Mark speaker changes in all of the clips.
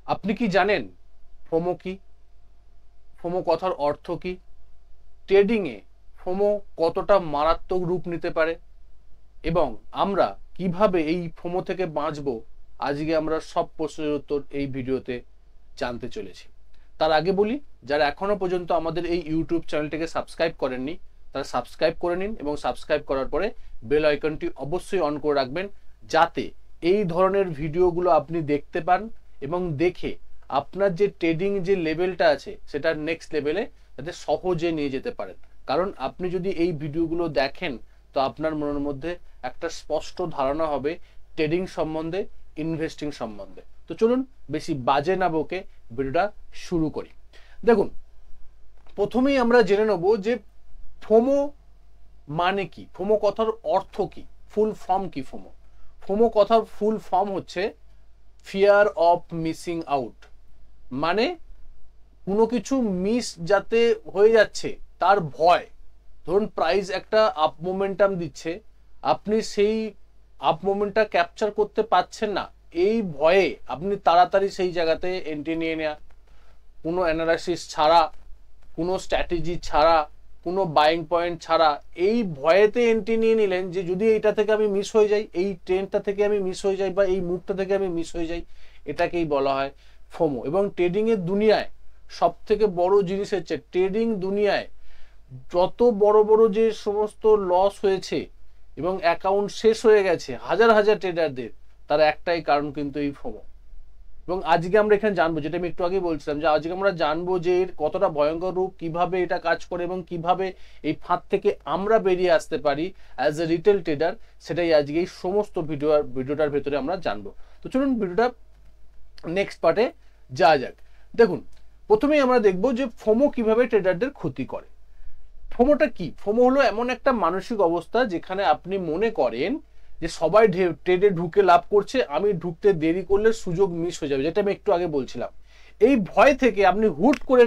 Speaker 1: আপনি কি জানেন ফোমো কি? ফোমো কথার অর্থ কি? ট্রেডিংয়ে ফোমো কতটা মারাত্মক রূপ নিতে পারে এবং আমরা কিভাবে এই ফোমো থেকে বাঁচবো, আজকে আমরা সব প্রশ্নের উত্তর এই ভিডিওতে জানতে চলেছি। তার আগে বলি, যারা এখনো পর্যন্ত আমাদের এই ইউটিউব চ্যানেলটিকে সাবস্ক্রাইব করেননি তারা সাবস্ক্রাইব করে নিন এবং সাবস্ক্রাইব করার পরে বেল আইকনটি অবশ্যই অন করে রাখবেন, যাতে এই ধরনের ভিডিওগুলো আপনি দেখতে পান এবং দেখে আপনার যে ট্রেডিং যে লেভেলটা আছে সেটা নেক্সট লেভেলে যাতে সহজে নিয়ে যেতে পারেন। কারণ আপনি যদি এই ভিডিওগুলো দেখেন তো আপনার মনের মধ্যে একটা স্পষ্ট ধারণা হবে ট্রেডিং সম্বন্ধে, ইনভেস্টিং সম্বন্ধে। তো চলুন বেশি বাজে না বকে ভিডিওটা শুরু করি। দেখুন, প্রথমেই আমরা জেনে নেব যে ফোমো মানে কি, ফোমো কথার অর্থ কি, ফুল ফর্ম কি। ফোমো ফোমো কথার ফুল ফর্ম হচ্ছে ফিয়ার অফ মিসিং আউট। মানে কোনো কিছু মিস যাতে হয়ে যাচ্ছে তার ভয়। ধরুন প্রাইস একটা আপ মোমেন্টাম দিচ্ছে, আপনি সেই আপ মোমেন্টটা ক্যাপচার করতে পারছেন না, এই ভয়ে আপনি তাড়াতাড়ি সেই জায়গাতে এন্ট্রি নিয়ে নেয়া, কোনো অ্যানালাইসিস ছাড়া, কোনো স্ট্র্যাটেজি ছাড়া, কোনো বাইং পয়েন্ট ছাড়া এই ভয়েতে এন্ট্রি নিয়ে নিলেন যে যদি এইটা থেকে আমি মিস হয়ে যাই, এই ট্রেন্ডটা থেকে আমি মিস হয়ে যাই বা এই মুভটা থেকে আমি মিস হয়ে যাই, এটাকেই বলা হয় ফোমো। এবং ট্রেডিং এর দুনিয়ায় সব থেকে বড় জিনিস হচ্ছে, ট্রেডিং দুনিয়ায় যত বড় বড় যে সমস্ত লস হয়েছে এবং অ্যাকাউন্ট শেষ হয়ে গেছে হাজার হাজার ট্রেডারদের, তার একটাই কারণ কিন্তু এই ফোমো। এবং আজকে আমরা এখানে জানবো, যেটা আমি একটু আগে বলছিলাম, যে আজকে আমরা জানবো যে এর কতটা ভয়ঙ্কর রূপ, কিভাবে এটা কাজ করে এবং কিভাবে এই ফাঁদ থেকে আমরা বেরিয়ে আসতে পারি অ্যাজ এ রিটেল ট্রেডার, সেটাই আজকে এই সমস্ত ভিডিওটার ভেতরে আমরা জানবো। তো চলুন ভিডিওটা নেক্সট পার্টে যাওয়া যাক। দেখুন, প্রথমেই আমরা দেখবো যে ফোমো কিভাবে ট্রেডারদের ক্ষতি করে। ফোমোটা কি? ফোমো হলো এমন একটা মানসিক অবস্থা যেখানে আপনি মনে করেন যে সবাই ট্রেডে ঢুকে লাভ করছে, আমি ঢুকতে দেরি করলে সুযোগ মিস হয়ে যাবে, যেটা আমি একটু আগে বলছিলাম। এই ভয় থেকে আপনি হুট করে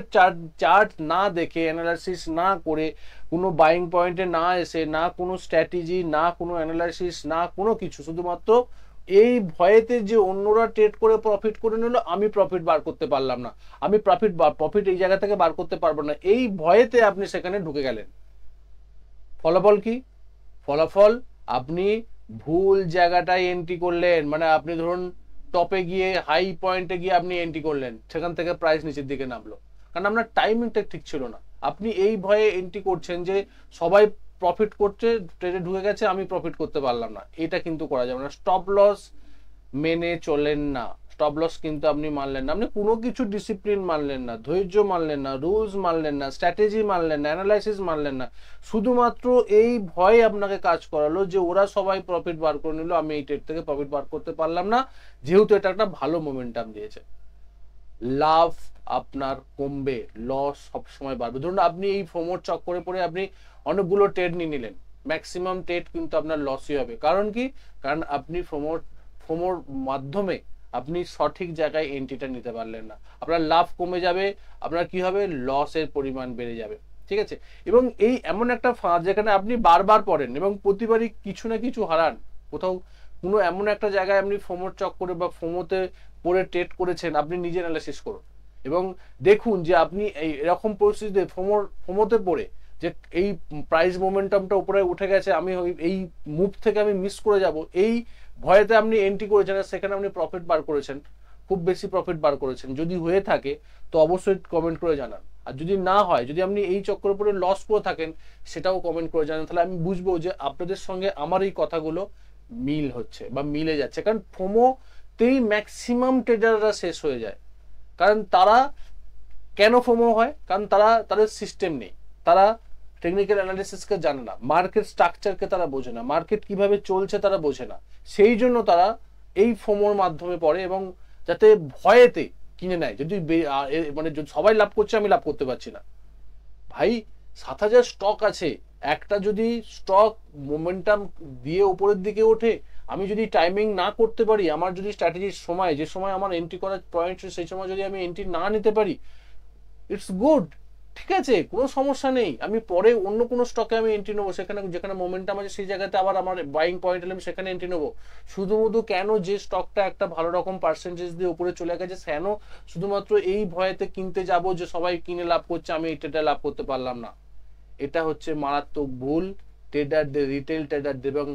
Speaker 1: চার্ট না দেখে, অ্যানালাইসিস না করে, কোনো বাইং পয়েন্টে না এসে, না কোনো স্ট্র্যাটেজি, না কোনো অ্যানালাইসিস, না কোনো কিছু, শুধুমাত্র এই ভয়েতে যে অন্যরা ট্রেড করে প্রফিট করে নিল, আমি প্রফিট বার করতে পারলাম না, আমি প্রফিট এই জায়গা থেকে বার করতে পারবো না, এই ভয়েতে আপনি সেখানে ঢুকে গেলেন। ফলাফল কি? ফলাফল, আপনি ভুল জায়গাটায় এন্ট্রি করলেন। মানে আপনি ধরুন টপে গিয়ে, হাই পয়েন্টে গিয়ে আপনি এন্ট্রি করলেন, সেখান থেকে প্রাইস নিচের দিকে নামলো, কারণ আপনার টাইমিংটা ঠিক ছিল না। আপনি এই ভয়ে এন্ট্রি করছেন যে সবাই প্রফিট করছে, ট্রেডে ঢুকে গেছে, আমি প্রফিট করতে পারলাম না। এটা কিন্তু করা যাবে না। স্টপ লস মেনে চলেন না, স্টপ লস কিন্তু আপনি মানলেন না, আপনি কোনো কিছু ডিসিপ্লিন মানলেন না, ধৈর্য মানলেন না, রুলস মানলেন না, স্ট্র্যাটেজি মানলেন না, অ্যানালাইসিস মানলেন না। শুধুমাত্র এই ভয় আপনাকে কাজ করালো যে ওরা সবাই প্রফিট বার করে নিল, আমি এই ট্রেড থেকে প্রফিট বার করতে পারলাম না, যেহেতু এটা একটা ভালো মোমেন্টাম দিয়েছে। লাভ আপনার কমবে, লস সবসময় বাড়বে। ধরুন আপনি এই ফোমোর চক্করে পড়ে আপনি অনেকগুলো ট্রেড নিয়ে নিলেন, ম্যাক্সিমাম ট্রেড কিন্তু আপনার লসই হবে। কারণ কি? কারণ আপনি ফোমোর মাধ্যমে আপনি সঠিক জায়গায় এন্ট্রিটা নিতে পারলেন না, আপনার লাভ কমে যাবে, আপনার কি হবে, লসের পরিমাণ বেড়ে যাবে। ঠিক আছে? এবং এই এমন একটা ফাঁদ যেখানে আপনি বারবার পড়েন এবং প্রতিবারই কিছু না কিছু হারান। কোথাও কোনো এমন একটা জায়গায় আপনি ফোমোর চক্করে বা ফোমোতে পড়ে ট্রেড করেছেন, আপনি নিজে অ্যানালাইসিস করুন এবং দেখুন যে আপনি এই এরকম পরিস্থিতিতে ফোমোতে পড়ে যে এই প্রাইস মোমেন্টামটা উপরে উঠে গেছে, আমি এই মুভ থেকে আমি মিস করে যাব, এই ভয়েতে আপনি এন্ট্রি করেছেন, সেখানে আপনি প্রফিট বার করেছেন, খুব বেশি প্রফিট বার করেছেন। যদি হয়ে থাকে তো অবশ্যই কমেন্ট করে জানান, আর যদি না হয়, যদি আপনি এই চক্করে পড়ে লস করে থাকেন, সেটাও কমেন্ট করে জানান, তাহলে আমি বুঝবো যে আপনাদের সঙ্গে আমার এই কথাগুলো মিল হচ্ছে বা মিলে যাচ্ছে। কারণ ফোমোতেই ম্যাক্সিমাম ট্রেডাররা শেষ হয়ে যায়। কারণ তারা, কেন ফোমো হয়? কারণ তাদের সিস্টেম নেই, তারা টেকনিক্যাল অ্যানালিসিসকে জানে না, মার্কেট স্ট্রাকচারকে তারা বোঝে না, মার্কেট কিভাবে চলছে তারা বোঝে না, সেই জন্য তারা এই ফোমোর মাধ্যমে পড়ে এবং যাতে ভয়েতে কিনে নেয়। যদি মানে সবাই লাভ করছে, আমি লাভ করতে পারছি না। ভাই, 7,000 স্টক আছে, একটা যদি স্টক মোমেন্টাম দিয়ে উপরের দিকে ওঠে, আমি যদি টাইমিং না করতে পারি, আমার যদি স্ট্র্যাটেজির সময়, যে সময় আমার এন্ট্রি করার পয়েন্ট, সেই সময় যদি আমি এন্ট্রি না নিতে পারি, ইটস গুড, ঠিক আছে, কোনো সমস্যা নেই, আমি পরে অন্য কোনো স্টকে আমি এন্ট্রি নেবো, সেখানে যেখানে মোমেন্টাম আছে সেই জায়গাতে আবার আমার বাইং পয়েন্ট এলে আমি সেখানে এন্ট্রি নেবো। শুধুমাত্র কেন যে স্টকটা একটা ভালো রকম পার্সেন্টেজ দিয়ে উপরে চলে গেছে কেন শুধুমাত্র এই ভয়েতে কিনতে যাব যে সবাই কিনে লাভ করছে আমি এটা লাভ করতে পারলাম না। এটা হচ্ছে মারাত্মক ভুল ট্রেডারদের, রিটেল ট্রেডারদের, এবং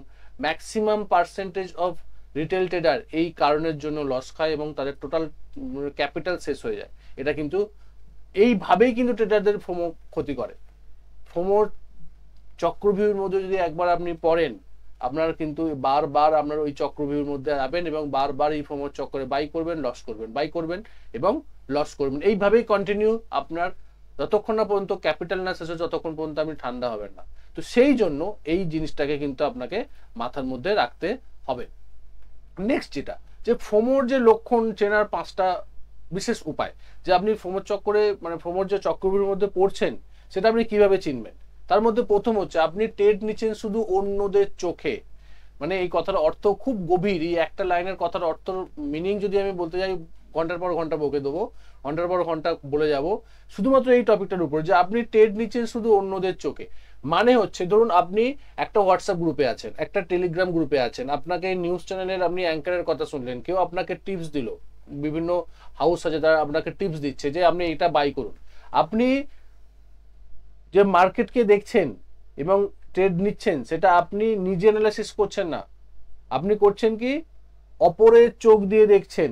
Speaker 1: maximum percentage of retail tedder এই কারণের জন্য লস খায় এবং তাদের টোটাল ক্যাপিটাল শেষ হয়ে যায়। এটা কিন্তু এইভাবেই কিন্তু ট্রেডারদের ফোমো ক্ষতি করে। ফোমোর চক্রভিউর মধ্যে যদি একবার আপনি পড়েন, আপনার কিন্তু বারবার আপনার ওই চক্রভিউর মধ্যে যাবেন এবং বারবার এই ফোমোর চক্করে বাই করবেন, লস করবেন, বাই করবেন এবং লস করবেন। এইভাবেই কন্টিনিউ আপনার যতক্ষণ না পর্যন্ত ক্যাপিটাল না শেষ হয় ততক্ষণ পর্যন্ত আপনি ঠান্ডা হবেন না। তো সেই জন্য এই জিনিসটাকে কিন্তু আপনাকে মাথার মধ্যে রাখতে হবে। নেক্সট যেটা, যে ফোমোর যে লক্ষণ চেনার 5টা বিশেষ উপায়, যে আপনি ফোমোর চক্করে মানে ফোমোর যে চক্রভিউর মধ্যে পড়ছেন সেটা আপনি কিভাবে চিনবেন। তার মধ্যে প্রথম হচ্ছে আপনি ট্রেড নিচ্ছেন শুধু অন্যদের চোখে। মানে এই কথার অর্থ খুব গভীর, এই একটা লাইনের কথার অর্থ মিনিং যদি আমি বলতে যাই ঘন্টার পর ঘন্টা বকে দেবো, ঘন্টার পর ঘন্টা বলে যাব শুধুমাত্র এই টপিকটার উপর, যে আপনি ট্রেড নিচ্ছেন শুধু অন্যদের চোখে। মানে হচ্ছে ধরুন আপনি একটা হোয়াটসঅ্যাপ গ্রুপে আছেন, একটা টেলিগ্রাম গ্রুপে আছেন, আপনাকে নিউজ চ্যানেলের আপনি অ্যাঙ্কারের কথা শুনলেন, কেউ আপনাকে টিপস দিল, বিভিন্ন হাউস আছে তারা আপনাকে টিপস দিচ্ছে যে আপনি এটা বাই করুন। আপনি যে মার্কেটকে দেখছেন এবং ট্রেড নিচ্ছেন সেটা আপনি নিজে অ্যানালাইসিস করছেন না, আপনি করছেন কি অপরের চোখ দিয়ে দেখছেন।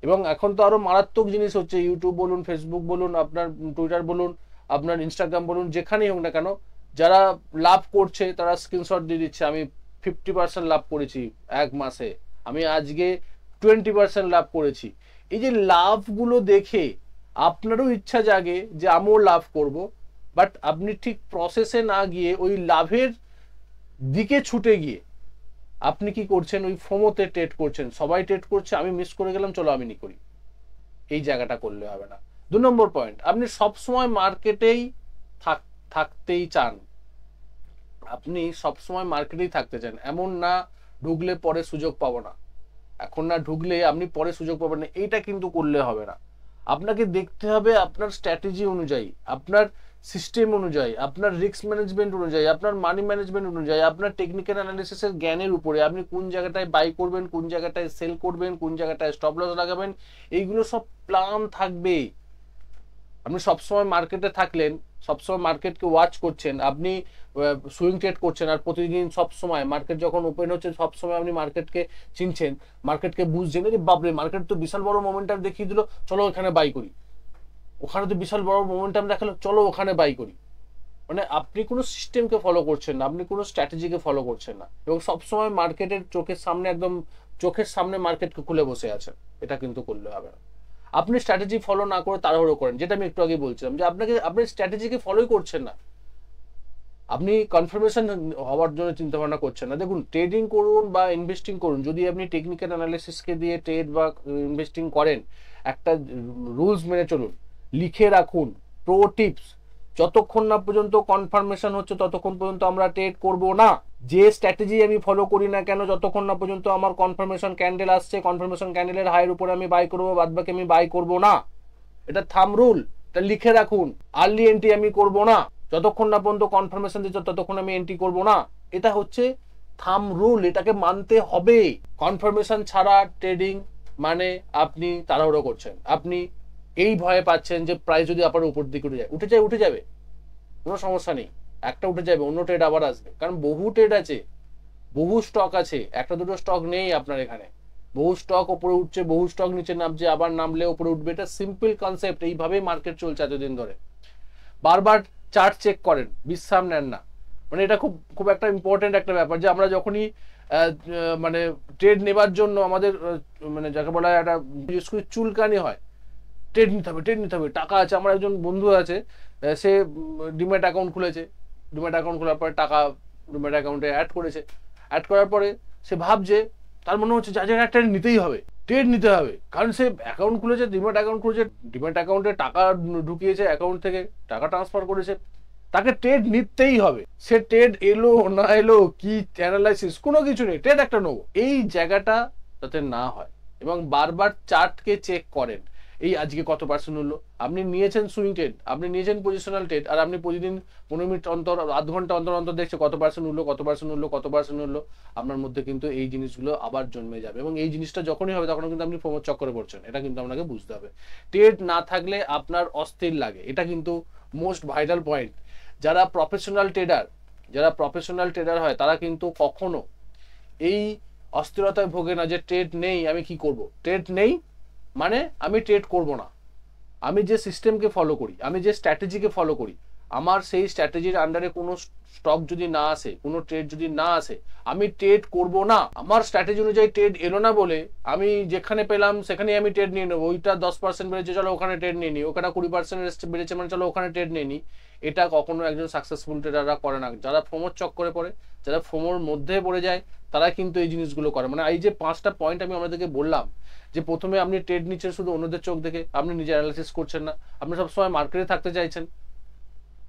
Speaker 1: এবং এখন তো আরো মারাত্মক জিনিস হচ্ছে, ইউটিউব বলুন, ফেসবুক বলুন, আপনার টুইটার বলুন, আপনার ইনস্টাগ্রাম বলুন, যেখানেই হোক না কেন, যারা লাভ করছে তারা স্ক্রিনশট দিয়ে দিচ্ছে আমি 50% লাভ করেছি এক মাসে, আমি আজকে 20% লাভ করেছি। এই যে লাভগুলো দেখে আপনারও ইচ্ছা জাগে যে আমিও লাভ করব, বাট আপনি ঠিক প্রসেসে না গিয়ে ওই লাভের দিকে ছুটে গিয়ে আপনি কি করছেন, ওই ফোমোতে ট্রেড করছেন, সবাই ট্রেড করছে আমি মিস করে গেলাম, চলো আমি নি করি। এই জায়গাটা করলে হবে না। 2 নম্বর পয়েন্ট, আপনি সবসময় মার্কেটেই থাকতেই চান, আপনি সবসময় মার্কেটেই থাকতে চান, এমন না ঢুকলে পরে সুযোগ পাবো না, এখন না ঢুকলে আপনি পরে সুযোগ পাবেন না, এইটা কিন্তু করলে হবে না। আপনাকে দেখতে হবে আপনার স্ট্র্যাটেজি অনুযায়ী, আপনার সিস্টেম অনুযায়ী, আপনার রিস্ক ম্যানেজমেন্ট অনুযায়ী, আপনার মানি ম্যানেজমেন্ট অনুযায়ী, আপনার টেকনিক্যাল অ্যানালিসিসের জ্ঞানের উপরে আপনি কোন জায়গাটায় বাই করবেন, কোন জায়গাটায় সেল করবেন, কোন জায়গাটায় স্টপ লস লাগাবেন, এইগুলো সব প্ল্যান থাকবে। আপনি সবসময় মার্কেটে থাকলেন, সবসময় মার্কেটকে ওয়াচ করছেন, আপনি সুইং ট্রেড করছেন, আর প্রতিদিন সবসময় মার্কেট যখন ওপেন হচ্ছে সবসময় আপনি মার্কেটকে চিনছেন, মার্কেটকে বুঝছেন, আরে বাপরে মার্কেট তো বিশাল বড় মোমেন্টাম দেখিয়ে দিল, চলো ওখানে বাই করি, ওখানে তো বিশাল বড় মোমেন্টাম দেখালো, চলো ওখানে বাই করি। মানে আপনি কোনো সিস্টেমকে ফলো করছেন না, আপনি কোনো স্ট্র্যাটেজিকে ফলো করছেন না, এবং সবসময় মার্কেটের চোখের সামনে একদম চোখের সামনে মার্কেটকে খুলে বসে আছেন, এটা কিন্তু করলে হবে না। আপনি স্ট্র্যাটেজি ফলো না করে তাড়াহুড়ো করেন, যেটা আমি একটু আগে বলছিলাম, যে আপনি স্ট্র্যাটেজিকে ফলোই করছেন না, আপনি কনফার্মেশন হওয়ার জন্য চিন্তা ভাবনা করছেন না। দেখুন, ট্রেডিং করুন বা ইনভেস্টিং করুন, যদি আপনি টেকনিক্যাল অ্যানালিসিসকে দিয়ে ট্রেড বা ইনভেস্টিং করেন, একটা রুলস মেনে চলুন, লিখে রাখুন প্রো টিপস, যতক্ষণ না পর্যন্ত কনফার্মেশন হচ্ছে ততক্ষণ পর্যন্ত আমরা ট্রেড করব না। যে স্ট্র্যাটেজি আমি ফলো করি না কেন, যতক্ষণ না পর্যন্ত আমার কনফার্মেশন ক্যান্ডেল আসছে, কনফার্মেশন ক্যান্ডেলের হাইয়ের উপরে আমি বাই করবো, বাদ বাকি আমি বাই করব না। এটা থাম রুল, এটা লিখে রাখুন। আর্লি এন্ট্রি আমি করব না, যতক্ষণ না পর্যন্ত কনফার্মেশন দিচ্ছে ততক্ষণ আমি এন্ট্রি করব না। এটা হচ্ছে থাম রুল, এটাকে মানতে হবে। কনফার্মেশন ছাড়া ট্রেডিং মানে আপনি তাড়াহুড়ো করছেন, আপনি এই ভয়ে পাচ্ছেন যে প্রাইস যদি আপনার উপর দিকে উঠে যাবে, কোনো সমস্যা নেই, একটা উঠে যাবে অন্য ট্রেড আবার আসবে, কারণ বহু ট্রেড আছে, বহু স্টক আছে, একটা দুটো স্টক নেই আপনার এখানে, বহু স্টক উপরে উঠছে, বহু স্টক নিচে নামছে, আবার নামলে উপরে উঠবে। এটা সিম্পল কনসেপ্ট, এইভাবেই মার্কেট চলছে এতদিন ধরে। বারবার চার্ট চেক করেন, বিশ্রাম নেন না, মানে এটা খুব খুব একটা ইম্পর্টেন্ট একটা ব্যাপার, যে আমরা যখনই মানে ট্রেড নেবার জন্য আমাদের মানে যাকে বলা হয় একটা চুলকানি হয়, ট্রেড নিতে হবে, ট্রেড নিতে হবে, টাকা আছে। আমার একজন বন্ধু আছে, সে ডিম্যাট অ্যাকাউন্ট খুলেছে, ডিম্যাট অ্যাকাউন্ট খোলার পরে টাকা ডিম্যাট অ্যাকাউন্টে অ্যাড করেছে, অ্যাড করার পরে সে ভাবছে, তার মনে হচ্ছে যা যা ট্রেড নিতেই হবে, ট্রেড নিতে হবে, কারণ সে অ্যাকাউন্ট খুলেছে, ডিম্যাট অ্যাকাউন্ট খুলেছে, ডিম্যাট অ্যাকাউন্টে টাকা ঢুকিয়েছে, অ্যাকাউন্ট থেকে টাকা ট্রান্সফার করেছে, তাকে ট্রেড নিতেই হবে। সে ট্রেড এলো না এলো কি অ্যানালাইসিস কোনো কিছু নেই, ট্রেড একটা নেবো, এই জায়গাটা যাতে না হয়। এবং বারবার চার্টকে চেক করেন, এই আজকে কত পার্সেন্ট হলো, আপনি নিয়েছেন সুইং ট্রেড, আপনি নিয়েছেন পজিশনাল ট্রেড, আর আপনি প্রতিদিন 15 মিনিট অন্তর, আধ ঘন্টা অন্তর অন্তর দেখছে কত পার্সেন্ট হলো, কত পার্সেন্ট হলো, কত পার্সেন্ট হলো, আপনার মধ্যে কিন্তু এই জিনিসগুলো আবার জন্মে যাবে। এবং এই জিনিসটা যখনই হবে তখন কিন্তু আপনি ফোমোর চক্করে পড়ছেন, এটা কিন্তু আপনাকে বুঝতে হবে। ট্রেড না থাকলে আপনার অস্থির লাগে, এটা কিন্তু মোস্ট ভাইটাল পয়েন্ট। যারা প্রফেশনাল ট্রেডার হয় তারা কিন্তু কখনো এই অস্থিরতায় ভোগে না যে ট্রেড নেই আমি কি করব। ট্রেড নেই মানে আমি ট্রেড করব না, আমি যে সিস্টেমকে ফলো করি, আমি যে স্ট্র্যাটেজিকে ফলো করি, আমার সেই স্ট্র্যাটেজির আন্ডারে কোনো স্টক যদি না আসে, কোনো ট্রেড যদি না আসে, আমি ট্রেড করব না। আমার স্ট্র্যাটেজি অনুযায়ী ট্রেড এলো না বলে আমি যেখানে পেলাম সেখানেই আমি ট্রেড নিয়ে নেবো। ওইটা 10% বেড়েছে চলো ওখানে ট্রেড নিয়ে নিই, ওখানে 20% বেড়েছে মানে চলো ওখানে ট্রেড নিয়ে নিই। এটা কখনো একজন সাকসেসফুল ট্রেডাররা করে না। যারা ফোমোর চক্করে পড়ে, যারা ফোমোর মধ্যে পড়ে যায়, তারা কিন্তু এই জিনিসগুলো করে। মানে এই যে 5টা পয়েন্ট আমি আপনাদেরকে বললাম, যে প্রথমে আপনি ট্রেড নিচ্ছেন শুধু অন্যদের চোখ দেখে, আপনি নিজে অ্যানালাইসিস করছেন না, আপনি সবসময় মার্কেটে থাকতে চাইছেন,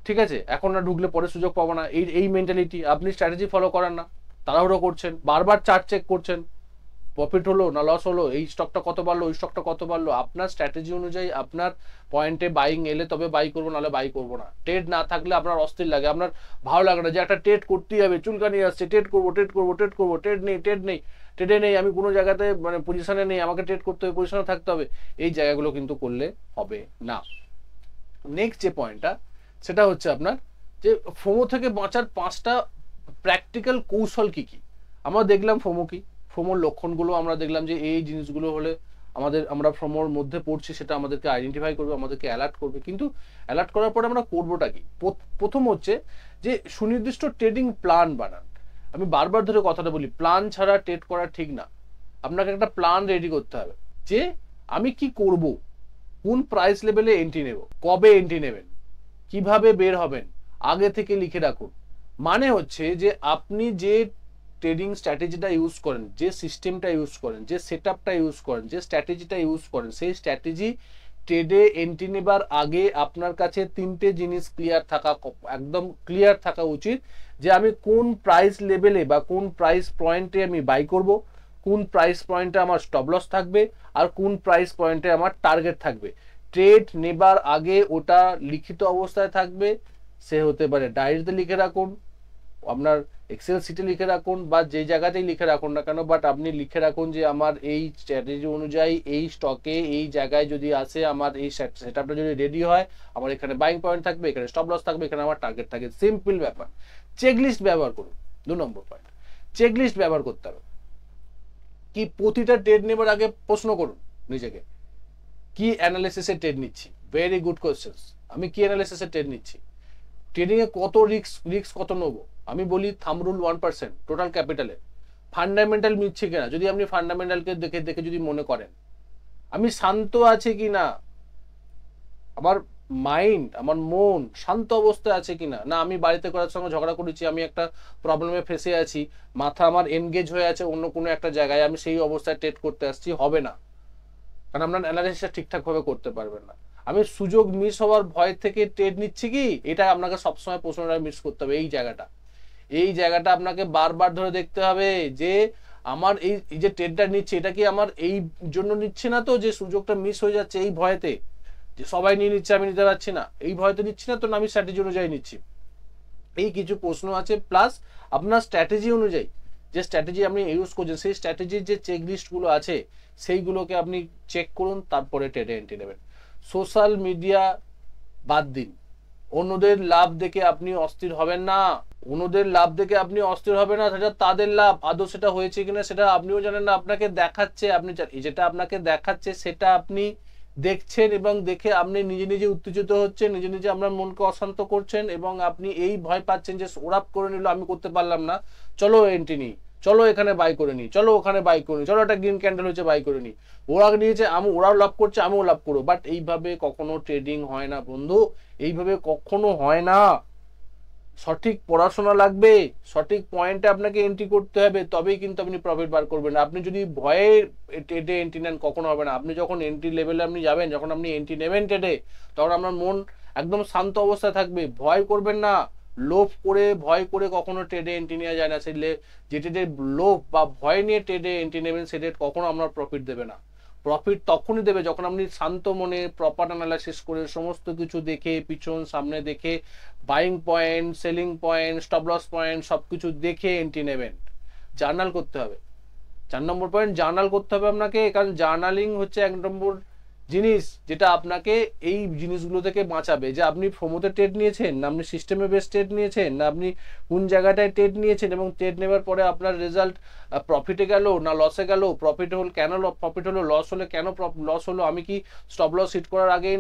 Speaker 1: ঠিক আছে, এখন না ঢুকলে পরে সুযোগ পাবো না, এই মেন্টালিটি। আপনি স্ট্র্যাটেজি ফলো করেন না, তাড়াহুড়ো করছেন, বারবার চার্ট চেক করছেন, প্রফিট হলো না লস হলো, এই স্টকটা কত বাড়লো, ওই স্টকটা কত বাড়লো। আপনার স্ট্র্যাটেজি অনুযায়ী আপনার পয়েন্টে বাইং এলে তবে বাই করবো, নাহলে বাই করবো না। ট্রেড না থাকলে আপনার অস্থির লাগে, আপনার ভালো লাগে না যে একটা ট্রেড করতেই হবে, চুলকানি আসছে, ট্রেড করবো, ট্রেডে নেই, আমি কোনো জায়গাতে মানে পজিশনে নেই, আমাকে ট্রেড করতে হবে, পজিশনে থাকতে হবে। এই জায়গাগুলো কিন্তু করলে হবে না। নেক্সট যে পয়েন্টটা, সেটা হচ্ছে আপনার যে ফোমো থেকে বাঁচার 5টা প্র্যাকটিক্যাল কৌশল কি কি। আমরা দেখলাম ফোমো কি, ফোমোর লক্ষণগুলো আমরা দেখলাম যে এই জিনিসগুলো হলে আমরা ফোমোর মধ্যে পড়ছি, সেটা আমাদেরকে আইডেন্টিফাই করবে, আমাদেরকে অ্যালার্ট করবে। কিন্তু অ্যালার্ট করার পরে আমরা করবোটা কি? প্রথম হচ্ছে যে সুনির্দিষ্ট ট্রেডিং প্ল্যান বানান। আমি বারবার ধরে কথাটা বলি, প্ল্যান ছাড়া ট্রেড করা ঠিক না। আপনাকে একটা প্ল্যান রেডি করতে হবে যে আমি কি করব, কোন প্রাইস লেভেলে এন্ট্রি নেব, কবে এন্ট্রি নেবেন, কিভাবে বের হবেন, আগে থেকে লিখে রাখুন। মানে হচ্ছে যে আপনি যে ট্রেডিং স্ট্র্যাটেজিটা ইউজ করেন, যে সিস্টেমটা ইউজ করেন, যে সেটআপটা ইউজ করেন, যে স্ট্র্যাটেজিটা ইউজ করেন, সেই স্ট্র্যাটেজি ট্রেডে এন্ট্রি নেবার আগে আপনার কাছে 3টে জিনিস একদম ক্লিয়ার থাকা উচিত। যে আমি কোন প্রাইস লেভেলে বা কোন প্রাইস পয়েন্টে আমি বাই করব, কোন প্রাইস পয়েন্টে আমার স্টপ লস থাকবে, আর কোন প্রাইস পয়েন্টে আমার টার্গেট থাকবে। ট্রেড নেবার আগে ওটা লিখিত অবস্থায় থাকবে, সে হতে পারে ডায়েরিতে লিখে রাখুন, আপনার এক্সেল শিটে লিখে রাখুন, বা যে জায়গাতেই লিখে রাখুন না কেন, বাট আপনি লিখে রাখুন যে আমার এই স্ট্র্যাটেজি অনুযায়ী এই স্টকে এই জায়গায় যদি আসে, আমার এই সেটআপটা যদি রেডি হয়, আমার এখানে বাইং পয়েন্ট থাকবে, এখানে স্টপ লস থাকবে, এখানে আমার টার্গেট থাকে। সিম্পল ব্যাপার। চেকলিস্ট ব্যবহার করুন। 2 নম্বর পয়েন্ট, চেকলিস্ট ব্যবহার করতে হবে। কি প্রতিটা ট্রেড নেবার আগে প্রশ্ন করুন নিজেকে, কি অ্যানালিসিসে ট্রেড নিচ্ছি? Very good question. আমি কি অ্যানালিসিসে ট্রেড নিচ্ছি? ট্রেডিং এ কত রিস্ক কত নেবো? আমি বলি থাম্ব রুল 1% টোটাল ক্যাপিটালে। ফান্ডামেন্টাল মিলছে কিনা, যদি আপনি ফান্ডামেন্টালকে দেখে দেখে যদি মনে করেন আমি শান্ত আছে কিনা, আমার মাইন্ড, আমার মন শান্ত অবস্থায় আছে কিনা, না আমি বাড়িতে করার সঙ্গে ঝগড়া করেছি, আমি একটা প্রবলেমে ফেসে আছি, মাথা আমার এনগেজ হয়ে আছে অন্য কোনো একটা জায়গায়, আমি সেই অবস্থায় ট্রেড করতে আসছি, হবে না। কারণ আপনার অ্যানালাইসিসটা ঠিকঠাক ভাবে করতে পারবেন না। আমি সুযোগ মিস হওয়ার ভয় থেকে ট্রেড নিচ্ছি কি, এটা আপনাকে সবসময় প্রশ্নটা মিস করতে হবে। এই জায়গাটা আপনাকে বারবার ধরে দেখতে হবে যে আমার এই যে ট্রেডটা নিচ্ছে, এটা কি আমার এই জন্য নিচ্ছে না তো যে সুযোগটা মিস হয়ে যাচ্ছে এই ভয়েতে, যে সবাই নিয়ে নিচ্ছে আমি নিতে পারছি না, এই ভয়তে নিচ্ছি না তো, না আমি স্ট্র্যাটেজি অনুযায়ী নিচ্ছি। এই কিছু প্রশ্ন আছে। প্লাস আপনার স্ট্র্যাটেজি অনুযায়ী যে স্ট্র্যাটেজি আপনি ইউজ করছেন, সেই স্ট্র্যাটেজির যে চেক লিস্টগুলো আছে সেইগুলোকে আপনি চেক করুন, তারপরে ট্রেডে এন্ট্রি নেবেন। সোশ্যাল মিডিয়া বাদ দিন। অন্যদের লাভ দেখে আপনি অস্থির হবেন না, সেটা তাদের লাভ, আদৌ সেটা হয়েছে কিনা সেটা আপনিও জানেন না। আপনাকে দেখাচ্ছে, আপনি যেটা আপনাকে দেখাচ্ছে সেটা আপনি দেখছেন, এবং দেখে আপনি নিজে নিজে উত্তেজিত হচ্ছেন, নিজে নিজে আপনার মনকে অশান্ত করছেন, এবং আপনি এই ভয় পাচ্ছেন যে ওরাপ করে নিল, আমি করতে পারলাম না, চলো এন্ট্রি নিই, চলো এখানে বাই করে নিই, চলো ওখানে বাই করে নিই, চলো একটা গ্রিন ক্যান্ডেল হয়েছে বাই করে নিই, ওরা নিয়েছে ওরাও লাভ করছে আমিও লাভ করবো। বাট এইভাবে কখনো ট্রেডিং হয় না বন্ধু, এইভাবে কখনো হয় না। সঠিক পড়াশোনা লাগবে, সঠিক পয়েন্টে আপনাকে এন্ট্রি করতে হবে, তবেই কিন্তু আপনি প্রফিট বার করবেন। আপনি যদি ভয়ে ট্রেডে এন্ট্রি নেন, কখনো হবে না। আপনি যখন এন্ট্রি লেভেলে আপনি যাবেন, যখন আপনি এন্ট্রি নেবেন ট্রেডে, তখন আপনার মন একদম শান্ত অবস্থায় থাকবে, ভয় করবেন না। লোভ করে ভয় করে কখনো ট্রেডে এন্ট্রি নেওয়া যায় না। সেই যে ট্রেডে লোভ বা ভয় নিয়ে ট্রেডে এন্ট্রি নেবেন, সে ট্রেড কখনো আপনার প্রফিট দেবে না। প্রফিট তখনই দেবে যখন আপনি শান্ত মনে প্রপার অ্যানালাইসিস করে সমস্ত কিছু দেখে পিছন সামনে দেখে buying point, selling point, stop loss point সবকিছু দেখে এন্ট্রি নেবেন। জার্নাল করতে হবে। 4 নম্বর পয়েন্ট, জার্নাল করতে হবে আপনাকে, কারণ জার্নালিং হচ্ছে 1 নম্বর জিনিস যেটা আপনাকে এই জিনিসগুলো থেকে বাঁচাবে, যে আপনি ফোমোতে ট্রেড নিয়েছেন না আপনি সিস্টেমে বেস ট্রেড নিয়েছেন না আপনি কোন জায়গাটায় ট্রেড নিয়েছেন, এবং ট্রেড নেওয়ার পরে আপনার রেজাল্ট প্রফিটে গেল না লসে গেল, প্রফিট হল কেন প্রফিট হলো, লস হলে কেন লস হলো, আমি কি স্টপ লস হিট করার আগে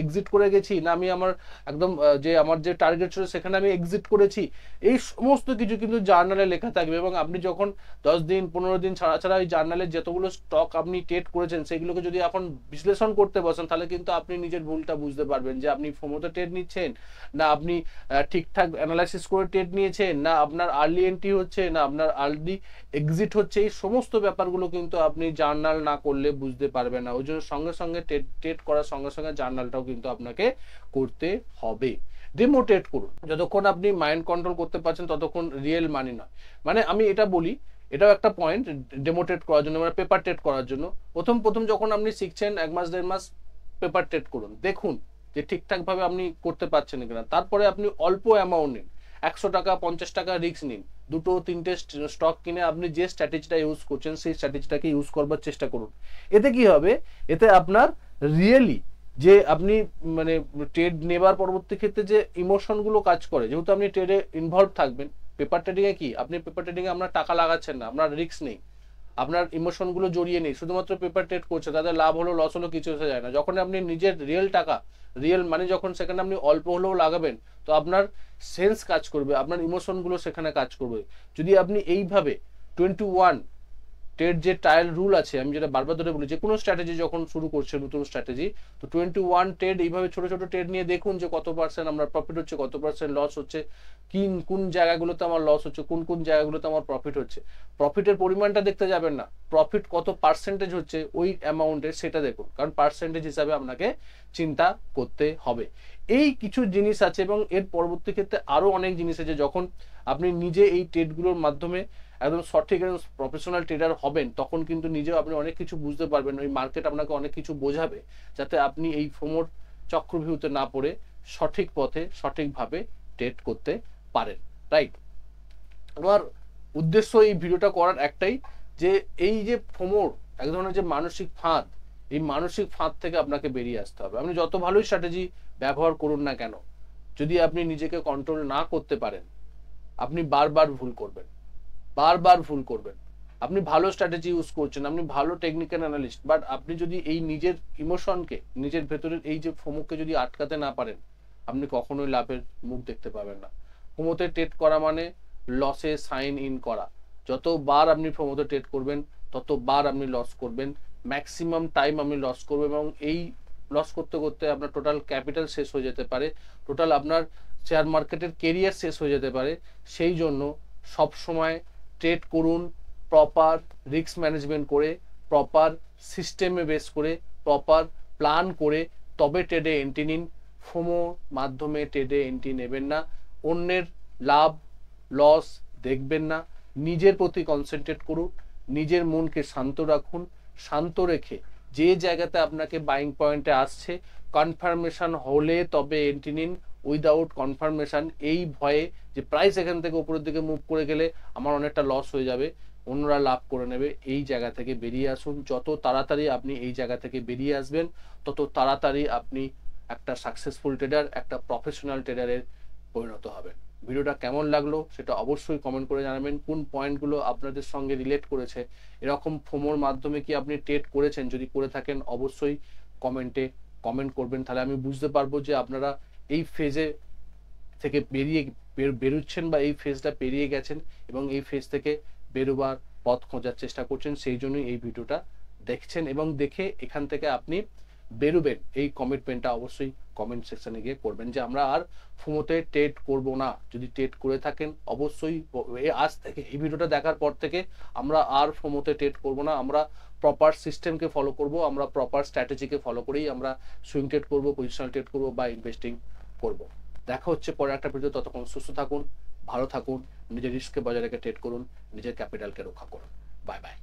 Speaker 1: এক্সিট করে গেছি না আমি আমার একদম আমার যে টার্গেট ছিল সেখানে আমি এক্সিট করেছি। এই সমস্ত কিছু কিন্তু জার্নালে লেখা থাকবে, এবং আপনি যখন 10 দিন 15 দিন ছাড়া ছাড়া ওই জার্নালে যতগুলো স্টক আপনি ট্রেড করেছেন সেগুলোকে যদি এখন বিশ্লেষণ করতে বসেন তাহলে কিন্তু আপনি নিজের ভুলটা বুঝতে পারবেন, যে আপনি ফোমোতে ট্রেড নিচ্ছেন না আপনি ঠিকঠাক অ্যানালাইসিস করে ট্রেড নিয়েছেন না আপনার আর্লি এন্ট্রি হচ্ছে না আপনার আর্লি এক্সিট হচ্ছে। এই সমস্ত ব্যাপারগুলো কিন্তু আপনি জার্নাল না করলে বুঝতে পারবেন না। ওই জন্য সঙ্গে সঙ্গে ট্রেড করার সঙ্গে সঙ্গে জার্নালটাও কিন্তু আপনাকে করতে হবে। ডেমো ট্রেড করুন, যতক্ষণ আপনি মাইন্ড কন্ট্রোল করতে পারছেন ততক্ষণ রিয়েল মানি নয়। মানে আমি এটা বলি, এটাও একটা পয়েন্ট ডেমো ট্রেড করার জন্য, মানে পেপার ট্রেড করার জন্য। প্রথম যখন আপনি শিখছেন 1 মাস 1.5 মাস পেপার ট্রেড করুন, দেখুন যে ঠিকঠাক ভাবে আপনি করতে পারছেন কিনা। তারপরে আপনি অল্প অ্যামাউন্ট নিন, 100 টাকা 50 টাকা রিস্ক নিন, 2-3টে স্টক কিনে আপনি যে স্ট্র্যাটেজিটা ইউজ করছেন সেই স্ট্র্যাটেজিটাকে ইউজ করবার চেষ্টা করুন। এতে কি হবে, এতে আপনার রিয়েলি যে আপনি মানে ট্রেড নেবার পরবর্তী ক্ষেত্রে যে ইমোশনগুলো কাজ করে, যেহেতু আপনি ট্রেডে ইনভলভ থাকবেন। পেপার ট্রেডিং এ কি, আপনি পেপার ট্রেডিং এ আপনার টাকা লাগাচ্ছেন না, আপনার রিস্ক নেই, আপনার ইমোশনগুলো জড়িয়ে নেই, শুধুমাত্র পেপার ট্রেড করছে, তাদের লাভ হলো লস হলো কিছু এসে যায় না। যখন আপনি নিজের রিয়েল টাকা রিয়েল মানি যখন সেখানে আপনি অল্প হলেও লাগাবেন, তো আপনার সেন্স কাজ করবে, আপনার ইমোশনগুলো সেখানে কাজ করবে। যদি আপনি এইভাবে 21 ট্রেড যে ট্রায়াল রুল আছে, আমি যেটা বারবার ধরে বলি, যে কোনো স্ট্র্যাটেজি যখন শুরু করছে নতুন স্ট্র্যাটেজি, তো 21 ট্রেড এইভাবে ছোট ছোট ট্রেড নিয়ে দেখুন যে কত পার্সেন্ট আমরা প্রফিট হচ্ছে, কত পার্সেন্ট লস হচ্ছে, কোন জায়গাগুলোতে আমার লস হচ্ছে, কোন জায়গাগুলোতে আমার প্রফিট হচ্ছে। প্রফিটের পরিমাণটা দেখতে যাবেন না, প্রফিট কত পার্সেন্টেজ হচ্ছে ওই অ্যামাউন্টের সেটা দেখুন, কারণ পার্সেন্টেজ হিসাবে আপনাকে চিন্তা করতে হবে। এই কিছু জিনিস আছে, এবং এর পরবর্তী ক্ষেত্রে আরো অনেক জিনিস আছে। যখন আপনি নিজে এই ট্রেডগুলোর মাধ্যমে একদম সঠিক একদম প্রফেশনাল ট্রেডার হবেন, তখন কিন্তু নিজেও আপনি অনেক কিছু বুঝতে পারবেন, ওই মার্কেট আপনাকে অনেক কিছু বোঝাবে, যাতে আপনি এই ফোমোর চক্রভিউতে না পড়ে সঠিক পথে সঠিকভাবে ট্রেড করতে পারেন। রাইট, আমার উদ্দেশ্য এই ভিডিওটা করার একটাই, যে এই যে ফোমোর এক ধরনের যে মানসিক ফাঁদ, এই মানসিক ফাঁদ থেকে আপনাকে বেরিয়ে আসতে হবে। আপনি যত ভালোই স্ট্র্যাটেজি ব্যবহার করুন না কেন, যদি আপনি নিজেকে কন্ট্রোল না করতে পারেন, আপনি বারবার ভুল করবেন, বারবার ভুল করবেন। আপনি ভালো স্ট্র্যাটেজি ইউজ করছেন, আপনি ভালো টেকনিক্যাল অ্যানালিস্ট, বাট আপনি যদি এই নিজের ইমোশনকে, নিজের ভেতরের এই যে ফোমোকে যদি আটকাতে না পারেন, আপনি কখনোই লাভের মুখ দেখতে পাবেন না। ফোমোতে ট্রেড করা মানে লসে সাইন ইন করা। যতবার আপনি ফোমোতে ট্রেড করবেন ততবার আপনি লস করবেন, ম্যাক্সিমাম টাইম আপনি লস করবেন, এবং এই লস করতে করতে আপনার টোটাল ক্যাপিটাল শেষ হয়ে যেতে পারে, টোটাল আপনার শেয়ার মার্কেটের কেরিয়ার শেষ হয়ে যেতে পারে। সেই জন্য সব সময় ট্রেড করুন প্রপার রিস্ক ম্যানেজমেন্ট করে, প্রপার সিস্টেমে বেস করে, প্রপার প্ল্যান করে, তবে ট্রেডে এন্ট্রি নিন। ফোমো মাধ্যমে ট্রেডে এন্ট্রি নেবেন না, অন্যের লাভ লস দেখবেন না, নিজের প্রতি কনসেন্ট্রেট করুন, নিজের মনকে শান্ত রাখুন। শান্ত রেখে যে জায়গাতে আপনাকে বাইং পয়েন্টে আসছে, কনফার্মেশন হলে তবে এন্ট্রি নিন। উইদাউট কনফার্মেশন, এই ভয়ে যে প্রাইস এখান থেকে উপরের দিকে মুভ করে গেলে আমার অনেকটা লস হয়ে যাবে, অন্যরা লাভ করে নেবে, এই জায়গা থেকে বেরিয়ে আসুন। যত তাড়াতাড়ি আপনি এই জায়গা থেকে বেরিয়ে আসবেন, তত তাড়াতাড়ি আপনি একটা সাকসেসফুল ট্রেডার, একটা প্রফেশনাল ট্রেডারের পরিণত হবেন। ভিডিওটা কেমন লাগলো সেটা অবশ্যই কমেন্ট করে জানাবেন। কোন পয়েন্টগুলো আপনাদের সঙ্গে রিলেট করেছে, এরকম ফোমোর মাধ্যমে কি আপনি ট্রেড করেছেন, যদি করে থাকেন অবশ্যই কমেন্টে কমেন্ট করবেন, তাহলে আমি বুঝতে পারবো যে আপনারা এই ফেজে থেকে বেরোচ্ছেন বা এই ফেজটা পেরিয়ে গেছেন, এবং এই ফেজ থেকে বেরোবার পথ খোঁজার চেষ্টা করছেন। সেই জন্যই এই ভিডিওটা দেখছেন, এবং দেখে এখান থেকে আপনি বেরোবেন, এই কমিটমেন্টটা অবশ্যই কমেন্ট সেকশনে গিয়ে করবেন, যে আমরা আর ফোমোতে ট্রেড করব না। যদি ট্রেড করে থাকেন অবশ্যই আজ থেকে, এই ভিডিওটা দেখার পর থেকে আমরা আর ফোমোতে ট্রেড করব না, আমরা প্রপার সিস্টেমকে ফলো করব, আমরা প্রপার স্ট্র্যাটেজিকে ফলো করেই আমরা সুইং ট্রেড করব, পজিশনাল ট্রেড করব বা ইনভেস্টিং করব। দেখা হচ্ছে পরে একটা ভিডিও, ততক্ষণ সুস্থ থাকুন, ভালো থাকুন, নিজের রিস্ককে বজায় রেখে ট্রেড করুন, নিজের ক্যাপিটালকে রক্ষা করুন। Bye bye.